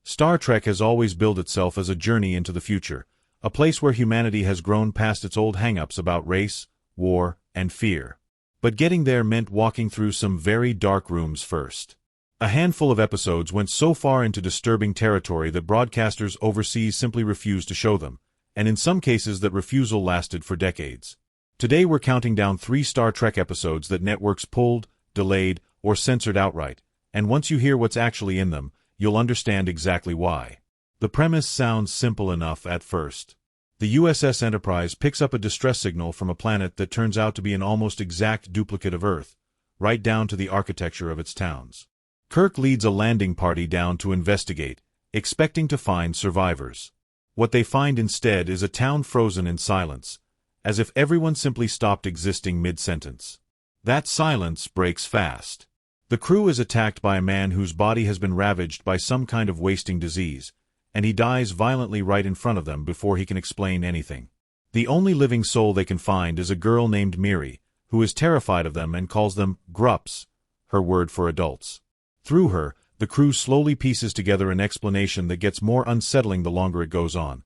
Star Trek has always billed itself as a journey into the future, a place where humanity has grown past its old hang-ups about race, war, and fear. But getting there meant walking through some very dark rooms first. A handful of episodes went so far into disturbing territory that broadcasters overseas simply refused to show them, and in some cases that refusal lasted for decades. Today we're counting down 3 Star Trek episodes that networks pulled, delayed, or censored outright, and once you hear what's actually in them, you'll understand exactly why. The premise sounds simple enough at first. The USS Enterprise picks up a distress signal from a planet that turns out to be an almost exact duplicate of Earth, right down to the architecture of its towns. Kirk leads a landing party down to investigate, expecting to find survivors. What they find instead is a town frozen in silence, as if everyone simply stopped existing mid-sentence. That silence breaks fast. The crew is attacked by a man whose body has been ravaged by some kind of wasting disease, and he dies violently right in front of them before he can explain anything. The only living soul they can find is a girl named Miri, who is terrified of them and calls them grups, her word for adults. Through her, the crew slowly pieces together an explanation that gets more unsettling the longer it goes on.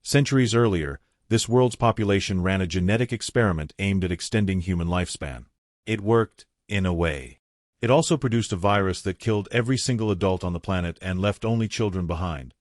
Centuries earlier, this world's population ran a genetic experiment aimed at extending human lifespan. It worked, in a way. It also produced a virus that killed every single adult on the planet and left only children behind.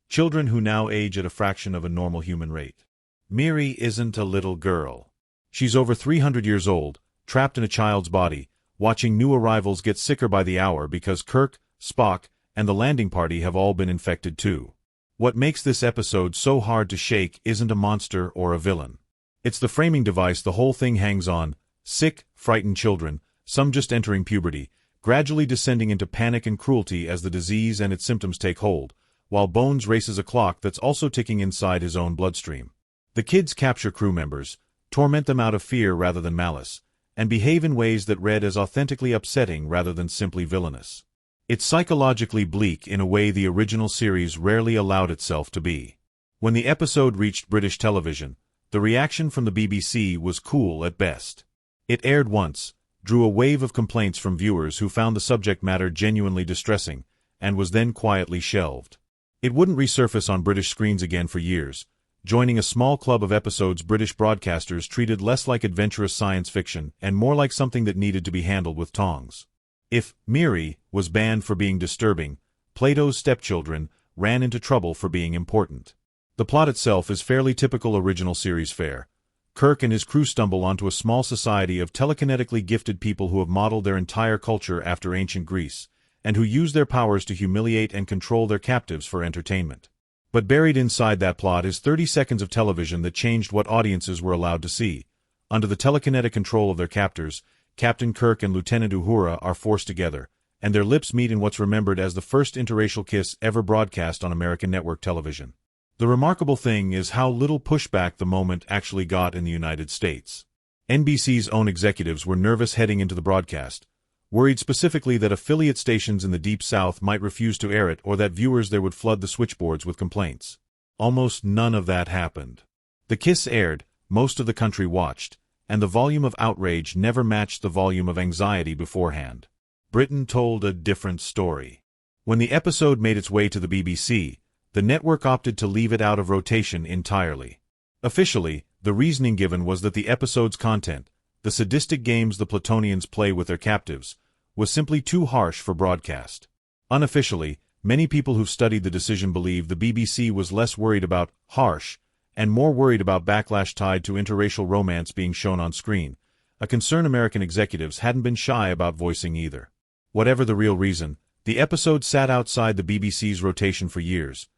Children who now age at a fraction of a normal human rate. Miri isn't a little girl. She's over 300 years old, trapped in a child's body, watching new arrivals get sicker by the hour because Kirk, Spock, and the landing party have all been infected too. What makes this episode so hard to shake isn't a monster or a villain. It's the framing device the whole thing hangs on: sick, frightened children, some just entering puberty, gradually descending into panic and cruelty as the disease and its symptoms take hold, while Bones races a clock that's also ticking inside his own bloodstream. The kids capture crew members, torment them out of fear rather than malice, and behave in ways that read as authentically upsetting rather than simply villainous. It's psychologically bleak in a way the original series rarely allowed itself to be. When the episode reached British television, the reaction from the BBC was cool at best. It aired once, drew a wave of complaints from viewers who found the subject matter genuinely distressing, and was then quietly shelved. It wouldn't resurface on British screens again for years, joining a small club of episodes British broadcasters treated less like adventurous science fiction and more like something that needed to be handled with tongs. If Miri was banned for being disturbing, Plato's stepchildren ran into trouble for being important. The plot itself is fairly typical original series fare. Kirk and his crew stumble onto a small society of telekinetically gifted people who have modeled their entire culture after ancient Greece, and who use their powers to humiliate and control their captives for entertainment. But buried inside that plot is 30 seconds of television that changed what audiences were allowed to see. Under the telekinetic control of their captors, Captain Kirk and Lieutenant Uhura are forced together, and their lips meet in what's remembered as the first interracial kiss ever broadcast on American network television. The remarkable thing is how little pushback the moment actually got in the United States. NBC's own executives were nervous heading into the broadcast, worried specifically that affiliate stations in the Deep South might refuse to air it or that viewers there would flood the switchboards with complaints. Almost none of that happened. The kiss aired, most of the country watched, and the volume of outrage never matched the volume of anxiety beforehand. Britain told a different story. When the episode made its way to the BBC, the network opted to leave it out of rotation entirely. Officially, the reasoning given was that the episode's content, the sadistic games the Platonians play with their captives, was simply too harsh for broadcast. Unofficially, many people who've studied the decision believe the BBC was less worried about harsh and more worried about backlash tied to interracial romance being shown on screen, a concern American executives hadn't been shy about voicing either. Whatever the real reason, the episode sat outside the BBC's rotation for years.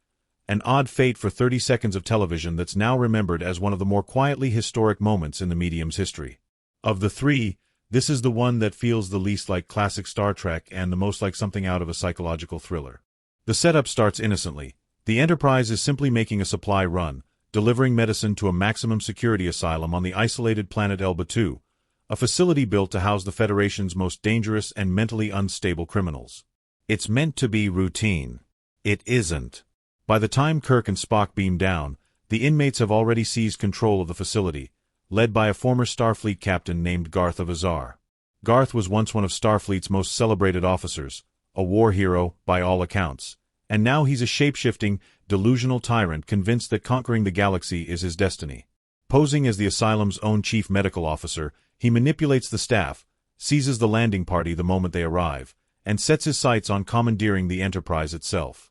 An odd fate for 30 seconds of television that's now remembered as one of the more quietly historic moments in the medium's history. Of the 3, this is the one that feels the least like classic Star Trek and the most like something out of a psychological thriller. The setup starts innocently. The Enterprise is simply making a supply run, delivering medicine to a maximum security asylum on the isolated planet Elba II, a facility built to house the Federation's most dangerous and mentally unstable criminals. It's meant to be routine. It isn't. By the time Kirk and Spock beam down, the inmates have already seized control of the facility, led by a former Starfleet captain named Garth of Azar. Garth was once one of Starfleet's most celebrated officers, a war hero by all accounts, And now he's a shape-shifting, delusional tyrant convinced that conquering the galaxy is his destiny. Posing as the asylum's own chief medical officer, he manipulates the staff, seizes the landing party the moment they arrive, and sets his sights on commandeering the Enterprise itself.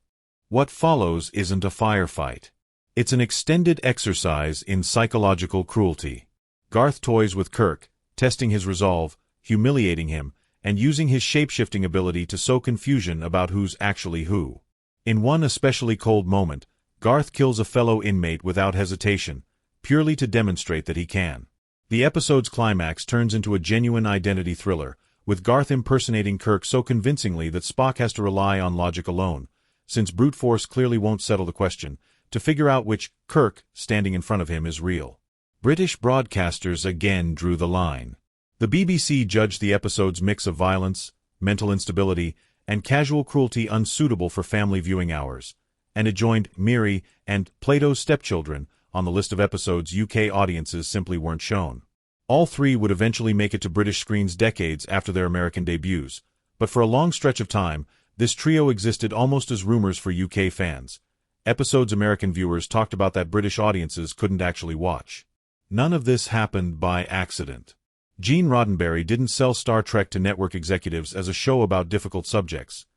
What follows isn't a firefight. It's an extended exercise in psychological cruelty. Garth toys with Kirk, testing his resolve, humiliating him, and using his shape-shifting ability to sow confusion about who's actually who. In one especially cold moment, Garth kills a fellow inmate without hesitation, purely to demonstrate that he can. The episode's climax turns into a genuine identity thriller, with Garth impersonating Kirk so convincingly that Spock has to rely on logic alone, since brute force clearly won't settle the question, to figure out which Kirk standing in front of him is real. British broadcasters again drew the line. The BBC judged the episode's mix of violence, mental instability, and casual cruelty unsuitable for family viewing hours, and it joined Miri and Plato's Stepchildren on the list of episodes UK audiences simply weren't shown. All three would eventually make it to British screens decades after their American debuts, but for a long stretch of time, this trio existed almost as rumors for UK fans. Episodes American viewers talked about that British audiences couldn't actually watch. None of this happened by accident. Gene Roddenberry didn't sell Star Trek to network executives as a show about difficult subjects.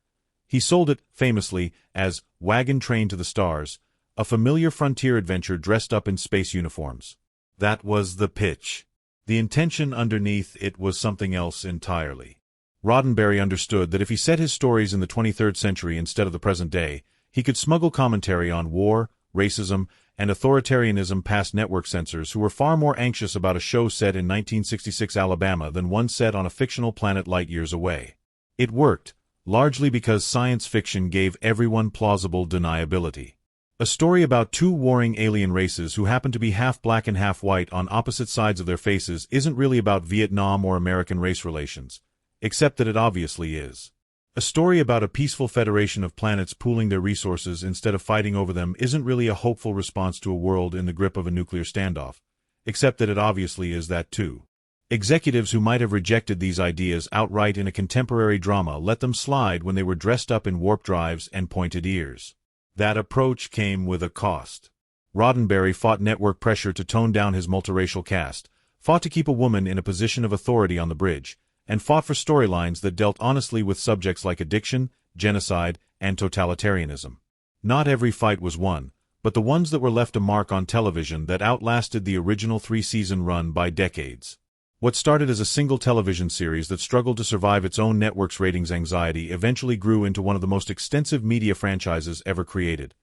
He sold it, famously, as Wagon Train to the Stars, a familiar frontier adventure dressed up in space uniforms. That was the pitch. The intention underneath it was something else entirely. Roddenberry understood that if he set his stories in the 23rd century instead of the present day, he could smuggle commentary on war, racism, and authoritarianism past network censors who were far more anxious about a show set in 1966 Alabama than one set on a fictional planet light years away. It worked, largely because science fiction gave everyone plausible deniability. A story about two warring alien races who happen to be half black and half white on opposite sides of their faces isn't really about Vietnam or American race relations, except that it obviously is. A story about a peaceful federation of planets pooling their resources instead of fighting over them isn't really a hopeful response to a world in the grip of a nuclear standoff, except that it obviously is that too. Executives who might have rejected these ideas outright in a contemporary drama let them slide when they were dressed up in warp drives and pointed ears. That approach came with a cost. Roddenberry fought network pressure to tone down his multiracial cast, fought to keep a woman in a position of authority on the bridge, and fought for storylines that dealt honestly with subjects like addiction, genocide, and totalitarianism. Not every fight was won, but the ones that were left a mark on television that outlasted the original three-season run by decades. What started as a single television series that struggled to survive its own network's ratings anxiety eventually grew into one of the most extensive media franchises ever created.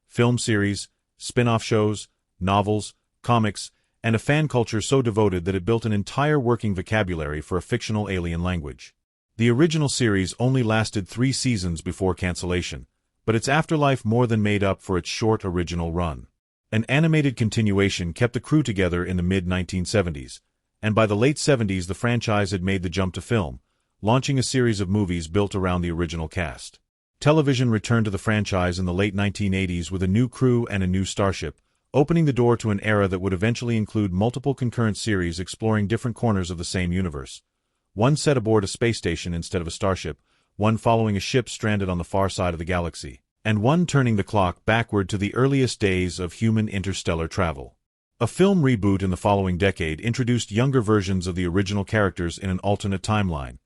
Film series, spin-off shows, novels, comics, and a fan culture so devoted that it built an entire working vocabulary for a fictional alien language. The original series only lasted 3 seasons before cancellation, but its afterlife more than made up for its short original run. An animated continuation kept the crew together in the mid-1970s, and by the late 70s the franchise had made the jump to film, launching a series of movies built around the original cast. Television returned to the franchise in the late 1980s with a new crew and a new starship, opening the door to an era that would eventually include multiple concurrent series exploring different corners of the same universe. One set aboard a space station instead of a starship, one following a ship stranded on the far side of the galaxy, and one turning the clock backward to the earliest days of human interstellar travel. A film reboot in the following decade introduced younger versions of the original characters in an alternate timeline,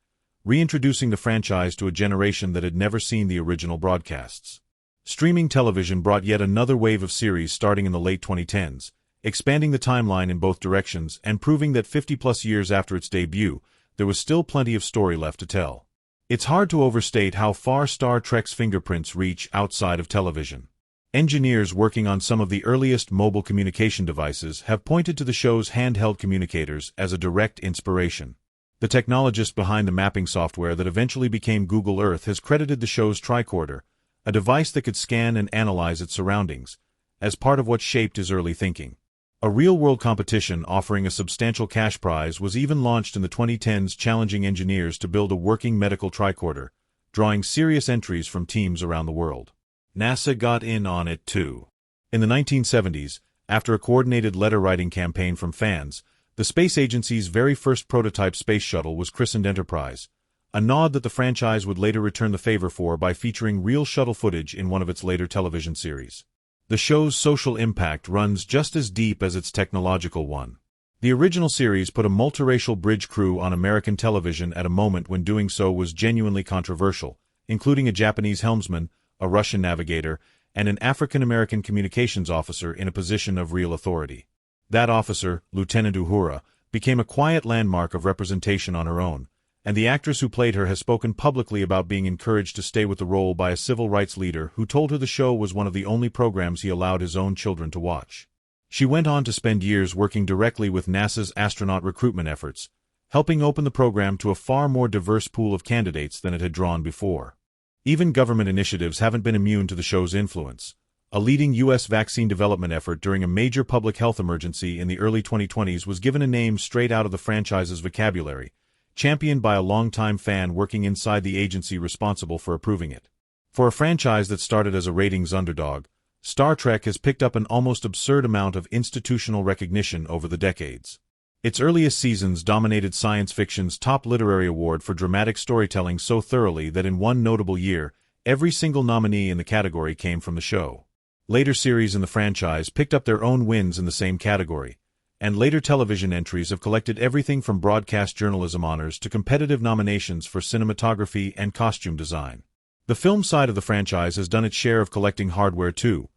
reintroducing the franchise to a generation that had never seen the original broadcasts. Streaming television brought yet another wave of series starting in the late 2010s, expanding the timeline in both directions and proving that 50-plus years after its debut, there was still plenty of story left to tell. It's hard to overstate how far Star Trek's fingerprints reach outside of television. Engineers working on some of the earliest mobile communication devices have pointed to the show's handheld communicators as a direct inspiration. The technologist behind the mapping software that eventually became Google Earth has credited the show's tricorder, a device that could scan and analyze its surroundings, as part of what shaped his early thinking. A real-world competition offering a substantial cash prize was even launched in the 2010s, challenging engineers to build a working medical tricorder, drawing serious entries from teams around the world. NASA got in on it too. In the 1970s, after a coordinated letter-writing campaign from fans, the space agency's very first prototype space shuttle was christened Enterprise, a nod that the franchise would later return the favor for by featuring real shuttle footage in one of its later television series. The show's social impact runs just as deep as its technological one. The original series put a multiracial bridge crew on American television at a moment when doing so was genuinely controversial, including a Japanese helmsman, a Russian navigator, and an African-American communications officer in a position of real authority. That officer, Lieutenant Uhura, became a quiet landmark of representation on her own, and the actress who played her has spoken publicly about being encouraged to stay with the role by a civil rights leader who told her the show was one of the only programs he allowed his own children to watch. She went on to spend years working directly with NASA's astronaut recruitment efforts, helping open the program to a far more diverse pool of candidates than it had drawn before. Even government initiatives haven't been immune to the show's influence. A leading U.S. vaccine development effort during a major public health emergency in the early 2020s was given a name straight out of the franchise's vocabulary, championed by a longtime fan working inside the agency responsible for approving it. For a franchise that started as a ratings underdog, Star Trek has picked up an almost absurd amount of institutional recognition over the decades. Its earliest seasons dominated science fiction's top literary award for dramatic storytelling so thoroughly that in one notable year, every single nominee in the category came from the show. Later series in the franchise picked up their own wins in the same category, and later television entries have collected everything from broadcast journalism honors to competitive nominations for cinematography and costume design. The film side of the franchise has done its share of collecting hardware too.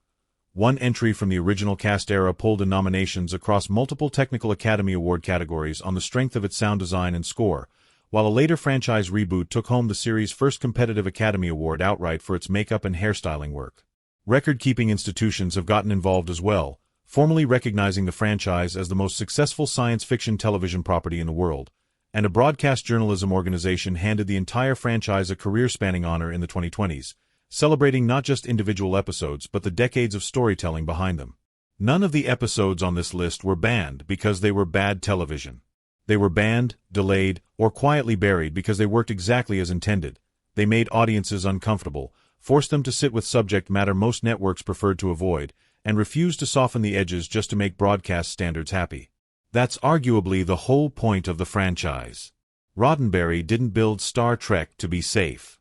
One entry from the original cast era pulled in nominations across multiple Technical Academy Award categories on the strength of its sound design and score, while a later franchise reboot took home the series' first competitive Academy Award outright for its makeup and hairstyling work. Record-keeping institutions have gotten involved as well, formally recognizing the franchise as the most successful science fiction television property in the world, and a broadcast journalism organization handed the entire franchise a career-spanning honor in the 2020s, celebrating not just individual episodes but the decades of storytelling behind them. None of the episodes on this list were banned because they were bad television. They were banned, delayed, or quietly buried because they worked exactly as intended. They made audiences uncomfortable, forced them to sit with subject matter most networks preferred to avoid, and refused to soften the edges just to make broadcast standards happy. That's arguably the whole point of the franchise. Roddenberry didn't build Star Trek to be safe.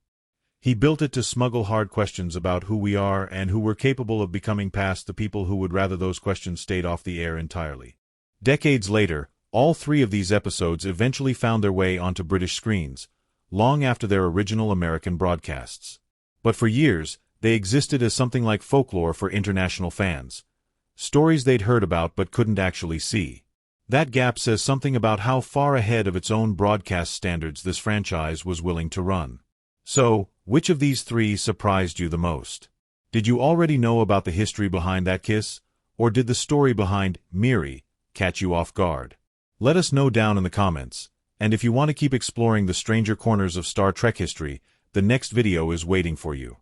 He built it to smuggle hard questions about who we are and who we're capable of becoming past the people who would rather those questions stayed off the air entirely. Decades later, all three of these episodes eventually found their way onto British screens, long after their original American broadcasts. But for years, they existed as something like folklore for international fans. Stories they'd heard about but couldn't actually see. That gap says something about how far ahead of its own broadcast standards this franchise was willing to run. So, which of these three surprised you the most? Did you already know about the history behind that kiss? Or did the story behind Miri catch you off guard? Let us know down in the comments. And if you want to keep exploring the stranger corners of Star Trek history, the next video is waiting for you.